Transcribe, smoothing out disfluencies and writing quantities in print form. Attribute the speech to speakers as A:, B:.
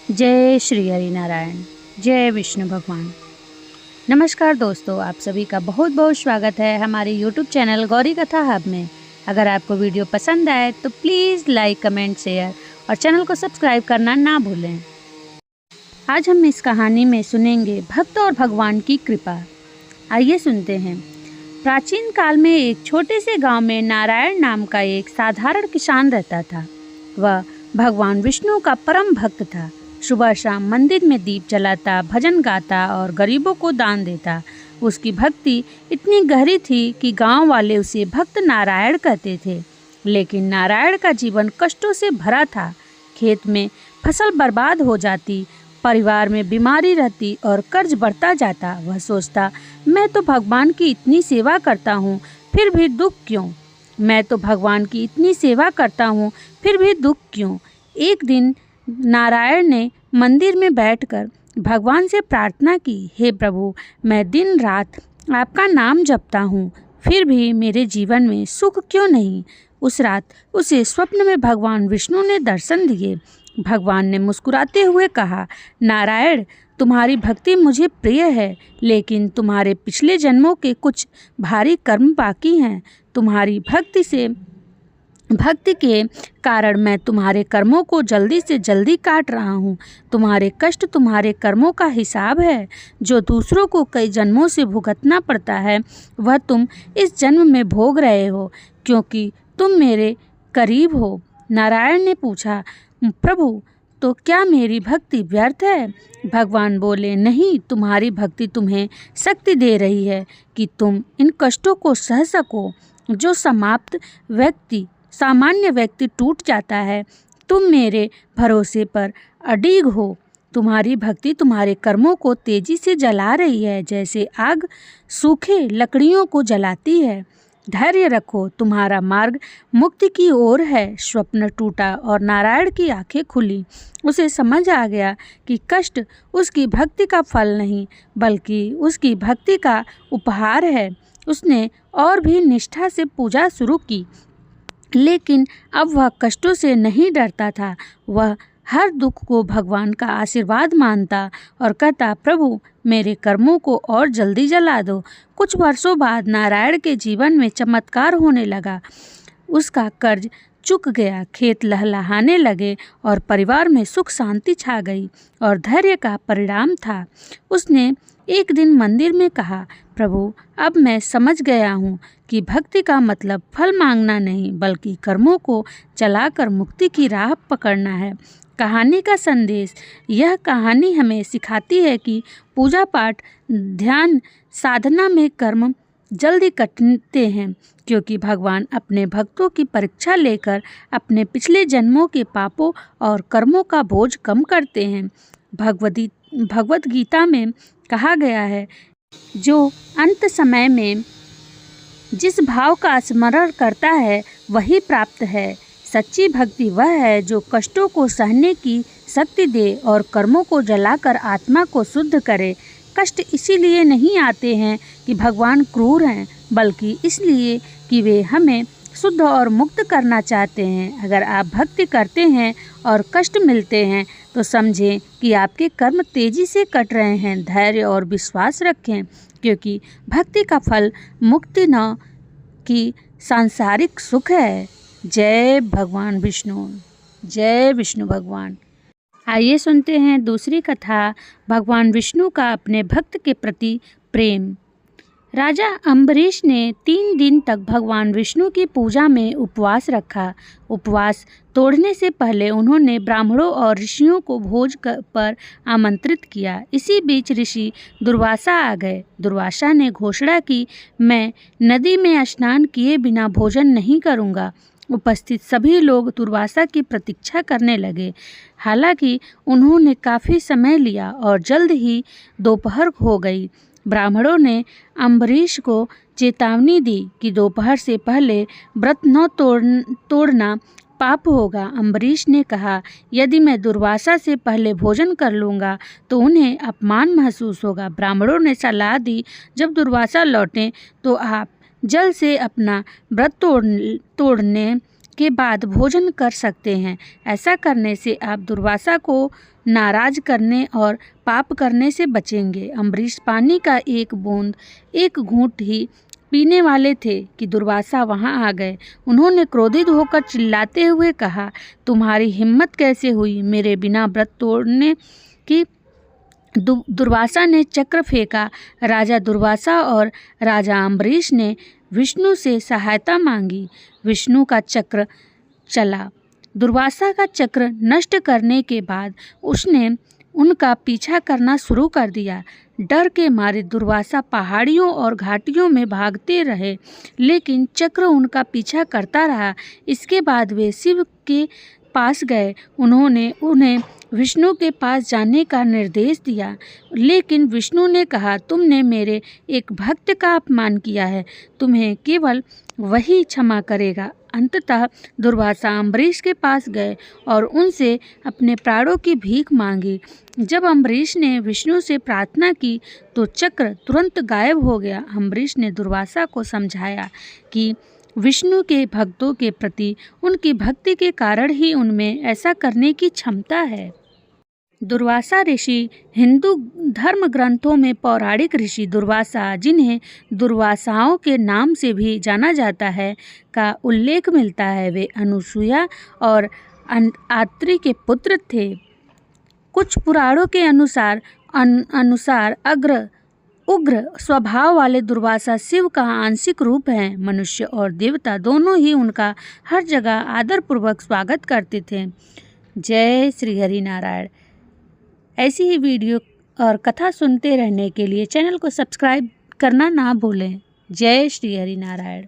A: जय श्री हरि नारायण। जय विष्णु भगवान। नमस्कार दोस्तों, आप सभी का बहुत बहुत स्वागत है हमारे YouTube चैनल गौरी कथा हब में। अगर आपको वीडियो पसंद आए तो प्लीज़ लाइक, कमेंट, शेयर और चैनल को सब्सक्राइब करना ना भूलें। आज हम इस कहानी में सुनेंगे भक्त और भगवान की कृपा। आइए सुनते हैं। प्राचीन काल में एक छोटे से गांव में नारायण नाम का एक साधारण किसान रहता था। वह भगवान विष्णु का परम भक्त था। सुबह शाम मंदिर में दीप जलाता, भजन गाता और गरीबों को दान देता। उसकी भक्ति इतनी गहरी थी कि गांव वाले उसे भक्त नारायण कहते थे। लेकिन नारायण का जीवन कष्टों से भरा था। खेत में फसल बर्बाद हो जाती, परिवार में बीमारी रहती और कर्ज बढ़ता जाता। वह सोचता, मैं तो भगवान की इतनी सेवा करता हूँ, फिर भी दुख क्यों? मैं तो भगवान की इतनी सेवा करता हूँ, फिर भी दुख क्यों? एक दिन नारायण ने मंदिर में बैठकर भगवान से प्रार्थना की, हे प्रभु, मैं दिन रात आपका नाम जपता हूँ, फिर भी मेरे जीवन में सुख क्यों नहीं? उस रात उसे स्वप्न में भगवान विष्णु ने दर्शन दिए। भगवान ने मुस्कुराते हुए कहा, नारायण, तुम्हारी भक्ति मुझे प्रिय है, लेकिन तुम्हारे पिछले जन्मों के कुछ भारी कर्म बाकी हैं। तुम्हारी भक्ति के कारण मैं तुम्हारे कर्मों को जल्दी से जल्दी काट रहा हूँ। तुम्हारे कष्ट तुम्हारे कर्मों का हिसाब है। जो दूसरों को कई जन्मों से भुगतना पड़ता है, वह तुम इस जन्म में भोग रहे हो, क्योंकि तुम मेरे करीब हो। नारायण ने पूछा, प्रभु, तो क्या मेरी भक्ति व्यर्थ है? भगवान बोले, नहीं, तुम्हारी भक्ति तुम्हें शक्ति दे रही है कि तुम इन कष्टों को सह सको। जो सामान्य व्यक्ति टूट जाता है, तुम मेरे भरोसे पर अडिग हो। तुम्हारी भक्ति तुम्हारे कर्मों को तेजी से जला रही है, जैसे आग सूखे लकड़ियों को जलाती है। धैर्य रखो, तुम्हारा मार्ग मुक्ति की ओर है। स्वप्न टूटा और नारायण की आंखें खुली। उसे समझ आ गया कि कष्ट उसकी भक्ति का फल नहीं, बल्कि उसकी भक्ति का उपहार है। उसने और भी निष्ठा से पूजा शुरू की, लेकिन अब वह कष्टों से नहीं डरता था। वह हर दुख को भगवान का आशीर्वाद मानता और कहता, प्रभु, मेरे कर्मों को और जल्दी जला दो। कुछ वर्षों बाद नारायण के जीवन में चमत्कार होने लगा। उसका कर्ज चुक गया, खेत लहलहाने लगे और परिवार में सुख शांति छा गई। और धैर्य का परिणाम था। उसने एक दिन मंदिर में कहा, प्रभु, अब मैं समझ गया हूँ कि भक्ति का मतलब फल मांगना नहीं, बल्कि कर्मों को चलाकर मुक्ति की राह पकड़ना है। कहानी का संदेश। यह कहानी हमें सिखाती है कि पूजा पाठ, ध्यान, साधना में कर्म जल्दी कटते हैं, क्योंकि भगवान अपने भक्तों की परीक्षा लेकर अपने पिछले जन्मों के पापों और कर्मों का बोझ कम करते हैं। भगवद गीता में कहा गया है, जो अंत समय में जिस भाव का स्मरण करता है वही प्राप्त है। सच्ची भक्ति वह है जो कष्टों को सहने की शक्ति दे और कर्मों को जलाकर आत्मा को शुद्ध करे। कष्ट इसीलिए नहीं आते हैं कि भगवान क्रूर हैं, बल्कि इसलिए कि वे हमें शुद्ध और मुक्त करना चाहते हैं। अगर आप भक्ति करते हैं और कष्ट मिलते हैं तो समझें कि आपके कर्म तेजी से कट रहे हैं। धैर्य और विश्वास रखें, क्योंकि भक्ति का फल मुक्ति न कि सांसारिक सुख है। जय भगवान विष्णु। जय विष्णु भगवान। आइए सुनते हैं दूसरी कथा, भगवान विष्णु का अपने भक्त के प्रति प्रेम। राजा अम्बरीश ने 3 दिन तक भगवान विष्णु की पूजा में उपवास रखा। उपवास तोड़ने से पहले उन्होंने ब्राह्मणों और ऋषियों को भोज पर आमंत्रित किया। इसी बीच ऋषि दुर्वासा आ गए। दुर्वासा ने घोषणा की, मैं नदी में स्नान किए बिना भोजन नहीं करूँगा। उपस्थित सभी लोग दुर्वासा की प्रतीक्षा करने लगे। हालांकि उन्होंने काफ़ी समय लिया और जल्द ही दोपहर हो गई। ब्राह्मणों ने अम्बरीश को चेतावनी दी कि दोपहर से पहले व्रत न तोड़ना पाप होगा। अम्बरीश ने कहा, यदि मैं दुर्वासा से पहले भोजन कर लूँगा तो उन्हें अपमान महसूस होगा। ब्राह्मणों ने सलाह दी, जब दुर्वासा लौटें तो आप जल से अपना व्रत तोड़ने के बाद भोजन कर सकते हैं। ऐसा करने से आप दुर्वासा को नाराज करने और पाप करने से बचेंगे। अम्बरीश पानी का एक बूंद एक घूंट ही पीने वाले थे कि दुर्वासा वहां आ गए। उन्होंने क्रोधित होकर चिल्लाते हुए कहा, तुम्हारी हिम्मत कैसे हुई मेरे बिना व्रत तोड़ने की? दुर्वासा ने चक्र फेंका। राजा दुर्वासा और राजा अम्बरीश ने विष्णु से सहायता मांगी। विष्णु का चक्र चला। दुर्वासा का चक्र नष्ट करने के बाद उसने उनका पीछा करना शुरू कर दिया। डर के मारे दुर्वासा पहाड़ियों और घाटियों में भागते रहे, लेकिन चक्र उनका पीछा करता रहा। इसके बाद वे शिव के पास गए। उन्होंने उन्हें विष्णु के पास जाने का निर्देश दिया, लेकिन विष्णु ने कहा, तुमने मेरे एक भक्त का अपमान किया है, तुम्हें केवल वही क्षमा करेगा। अंततः दुर्वासा अम्बरीश के पास गए और उनसे अपने प्राणों की भीख मांगी। जब अम्बरीश ने विष्णु से प्रार्थना की तो चक्र तुरंत गायब हो गया। अम्बरीश ने दुर्वासा को समझाया कि विष्णु के भक्तों के प्रति उनकी भक्ति के कारण ही उनमें ऐसा करने की क्षमता है। दुर्वासा ऋषि हिंदू धर्म ग्रंथों में पौराणिक ऋषि दुर्वासा, जिन्हें दुर्वासाओं के नाम से भी जाना जाता है, का उल्लेख मिलता है। वे अनुसुया और आत्रि के पुत्र थे। कुछ पुराणों के अनुसार उग्र स्वभाव वाले दुर्वासा शिव का आंशिक रूप हैं। मनुष्य और देवता दोनों ही उनका हर जगह आदरपूर्वक स्वागत करते थे। जय श्री हरि नारायण। ऐसी ही वीडियो और कथा सुनते रहने के लिए चैनल को सब्सक्राइब करना ना भूलें। जय श्री हरि नारायण।